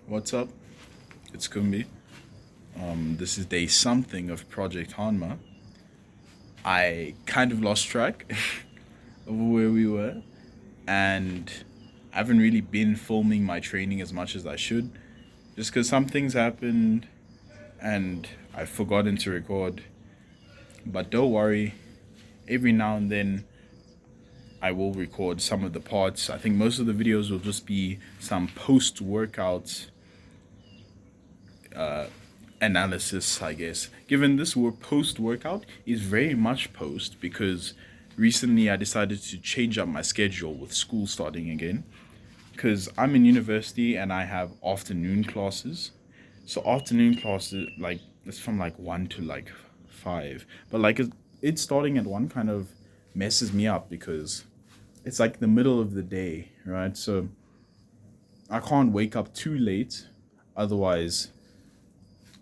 What's up? It's Kumbi. This is day something of Project HANMA. I kind of lost track of where we were, and I haven't really been filming my training as much as I should, just because some things happened and I've forgotten to record. But don't worry, every now and then I will record some of the parts. I think most of the videos will just be some post workout analysis, I guess. Given this were post workout is very much post because recently I decided to change up my schedule with school starting again. Because I'm in university and I have afternoon classes. So afternoon classes like it's from like 1 to like 5. But like it's starting at 1 kind of messes me up because it's like the middle of the day, right? So I can't wake up too late, otherwise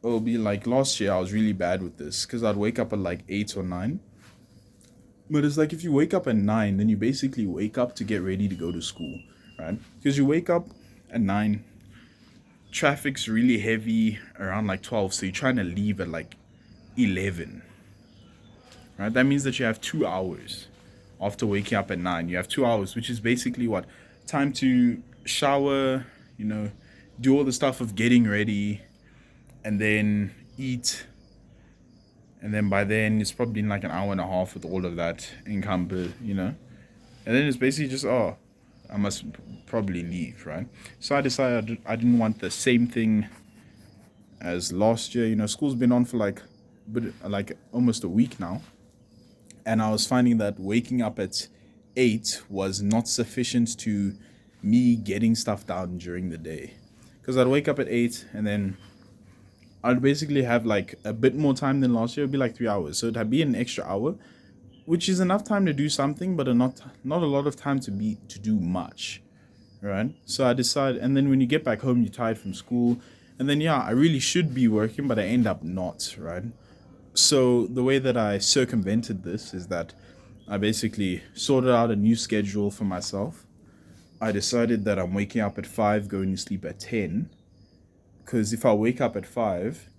it'll be like last year I was really bad with this because I'd wake up at like 8 or 9. But it's like if you wake up at 9, then you basically wake up to get ready to go to school, right? Because you wake up at 9, traffic's really heavy around like 12, so you're trying to leave at like 11, right? That means that you have 2 hours after waking up at 9. You have 2 hours, which is basically what? Time to shower, you know, do all the stuff of getting ready, and then eat, and then by then it's probably in like an hour and a half with all of that encompassed. And then it's basically just, oh, I must probably leave, right? So I decided I didn't want the same thing as last year. School's been on for like almost a week now, and I was finding that waking up at 8 was not sufficient to me getting stuff done during the day, because I'd wake up at 8 and then I'd basically have like a bit more time than last year. It'd be like 3 hours, so it'd be an extra hour, which is enough time to do something, but not a lot of time to do much, right? So I decide, and then when you get back home, you're tired from school, and then yeah, I really should be working, but I end up not, right? So the way that I circumvented this is that I basically sorted out a new schedule for myself. I decided that I'm waking up at 5, going to sleep at 10, because if I wake up at 5,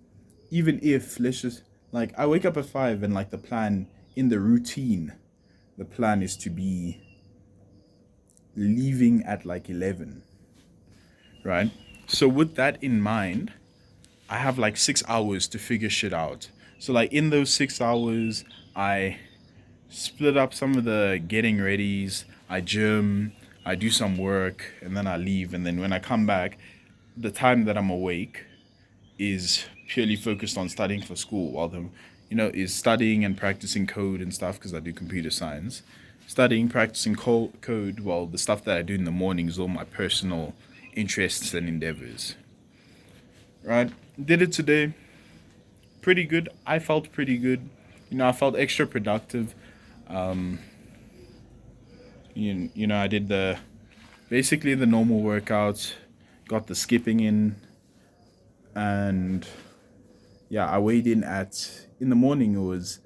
even if let's just like I wake up at 5 and like the plan in the routine, the plan is to be leaving at like 11, right? So with that in mind, I have like 6 hours to figure shit out. So like in those 6 hours, I split up some of the getting readies, I gym, I do some work, and then I leave. And then when I come back, the time that I'm awake is purely focused on studying for school, while is studying and practicing code and stuff because I do computer science. Studying, practicing code, while the stuff that I do in the morning is all my personal interests and endeavors. Right? Did it today. Pretty good. I felt pretty good. I felt extra productive. I did basically the normal workouts, got the skipping in, and yeah, I weighed in the morning. It was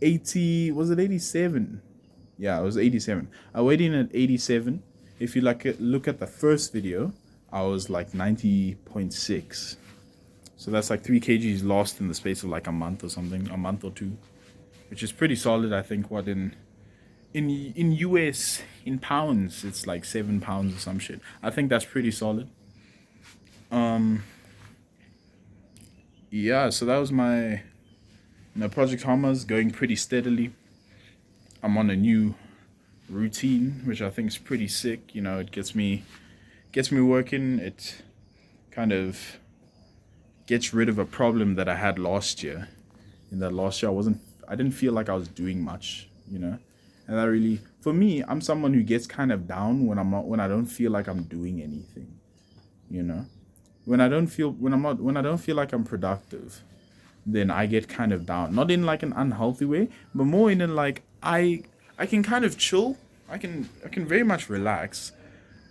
80. Was it 87? Yeah, it was 87. I weighed in at 87. If you look at the first video, I was like 90.6. So that's like 3 kgs lost in the space of like a month or something, a month or two, which is pretty solid. I think what in US in pounds, it's like 7 pounds or some shit. I think that's pretty solid. Yeah, so that was my Project HANMA's going pretty steadily. I'm on a new routine, which I think is pretty sick. It gets me working. It kind of gets rid of a problem that I had last year. In that last year, I didn't feel like I was doing much, and that really, for me, I'm someone who gets kind of down when I don't feel like I'm doing anything, you know. When I don't feel like I'm productive, then I get kind of down. Not in like an unhealthy way, but more in a like I can kind of chill. I can very much relax,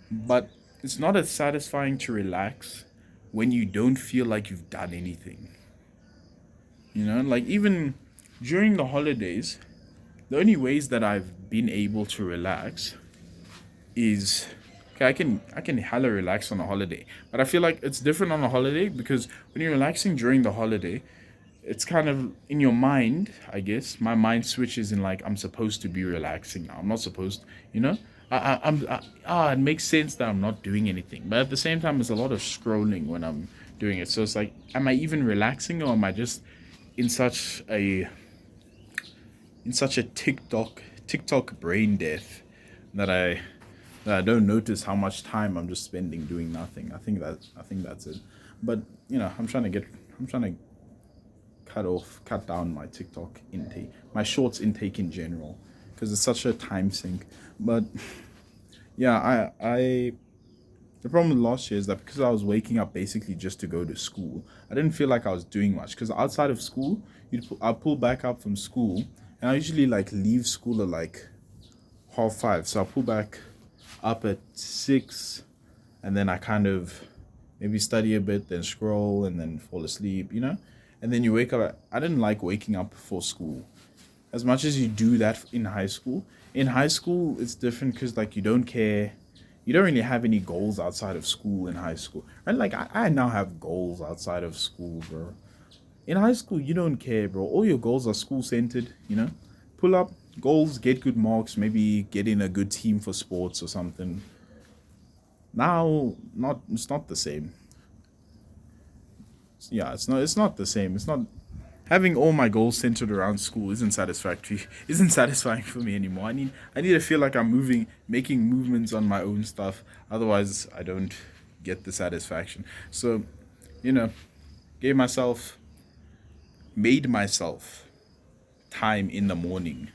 but it's not as satisfying to relax when you don't feel like you've done anything. Like even during the holidays, the only ways that I've been able to relax is okay, I can hella relax on a holiday, but I feel like it's different on a holiday because when you're relaxing during the holiday, it's kind of in your mind, I guess. My mind switches in like I'm supposed to be relaxing now. I'm not supposed, you know. It makes sense that I'm not doing anything, but at the same time, there's a lot of scrolling when I'm doing it. So it's like, am I even relaxing or am I just in such a TikTok brain death that I don't notice how much time I'm just spending doing nothing. I think that's it. But I'm trying to cut down my TikTok intake, my shorts intake in general, because it's such a time sink. But yeah, I the problem with last year is that because I was waking up basically just to go to school, I didn't feel like I was doing much. Because outside of school, I pull back up from school, and I usually like leave school at like 5:30. So I pull back up at 6, and then I kind of maybe study a bit, then scroll, and then fall asleep. And then you wake up. I didn't like waking up for school as much as you do that in high school. In high school, it's different because like you don't care. You don't really have any goals outside of school in high school. And like I now have goals outside of school, bro. In high school, you don't care, bro. All your goals are school centered. Pull up goals, get good marks, maybe get in a good team for sports or something. Now, it's not the same. Yeah, it's not the same. It's not having all my goals centered around school isn't satisfactory. Isn't satisfying for me anymore. I need to feel like I'm making movements on my own stuff. Otherwise, I don't get the satisfaction. So, you know, gave myself made myself time in the morning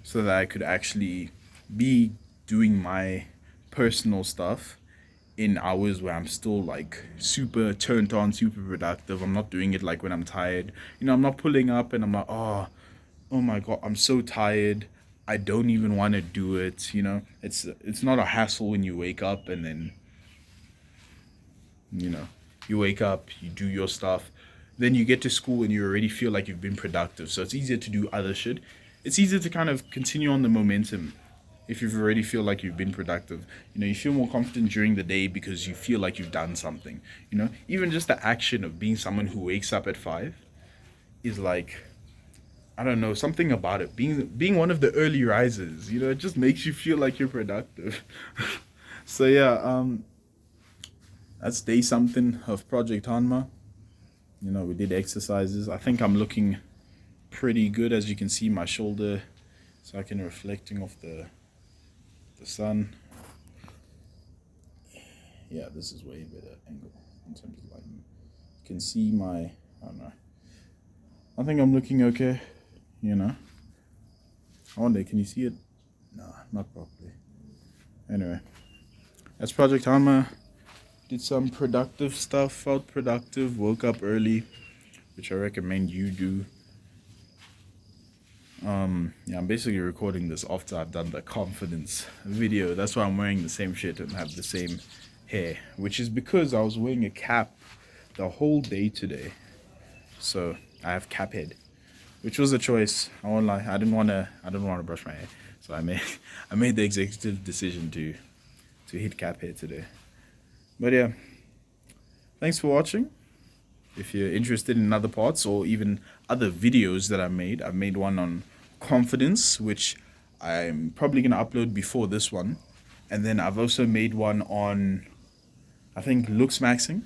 so that I could actually be doing my personal stuff in hours where I'm still like super turned on, super productive. I'm not doing it like when I'm tired. I'm not pulling up and I'm like, oh my god, I'm so tired. I don't even want to do it. It's not a hassle when you wake up and then you know you wake up, you do your stuff, then you get to school and you already feel like you've been productive, so it's easier to do other shit. It's easier to kind of continue on the momentum if you've already feel like you've been productive. You feel more confident during the day because you feel like you've done something. Even just the action of being someone who wakes up at 5 is like, I don't know, something about it, being one of the early risers. It just makes you feel like you're productive. So yeah, that's day something of Project Hanma. We did exercises. I think I'm looking pretty good, as you can see my shoulder. So I can reflecting off the sun. Yeah, this is way better angle in terms of lighting. You can see I don't know. I think I'm looking okay. I wonder, can you see it? No, not properly. Anyway, that's Project Hanma. Did some productive stuff, felt productive, woke up early, which I recommend you do. Yeah, I'm basically recording this after I've done the confidence video. That's why I'm wearing the same shit and have the same hair, which is because I was wearing a cap the whole day today. So I have cap head, which was a choice. I won't lie. I didn't want to brush my hair, so I made the executive decision to hit cap hair today. But yeah, thanks for watching. If you're interested in other parts or even other videos that I've made one on confidence, which I'm probably going to upload before this one. And then I've also made one on, I think, looks maxing.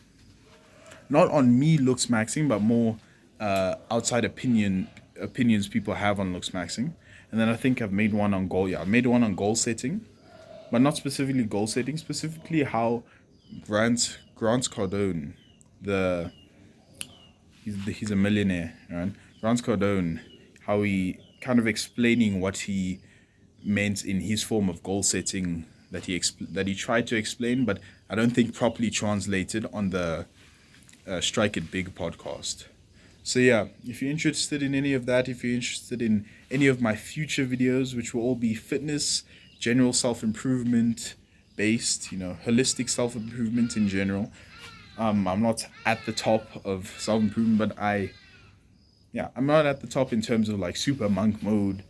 Not on me looks maxing, but more outside opinions people have on looks maxing. And then I think I've made one on goal. Yeah, I made one on goal setting, but not specifically goal setting, specifically how Grant Cardone, he's a millionaire, right? Grant Cardone, how he kind of explaining what he meant in his form of goal setting that he tried to explain, but I don't think properly translated on the Strike It Big podcast. So yeah, if you're interested in any of that, if you're interested in any of my future videos, which will all be fitness, general self-improvement based, holistic self-improvement in general. I'm not at the top of self-improvement, but I'm not at the top in terms of like super monk mode,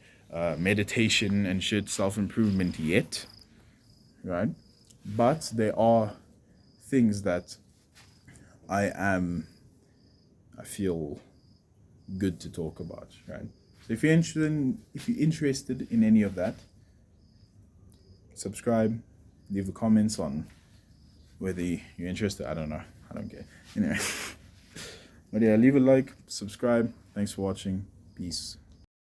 meditation and shit, self-improvement yet, right? but there are things that I feel good to talk about, right? So if you're interested in any of that, subscribe, leave a comments on whether you're interested. I don't know. I don't care. Anyway. But yeah, leave a like, subscribe. Thanks for watching. Peace.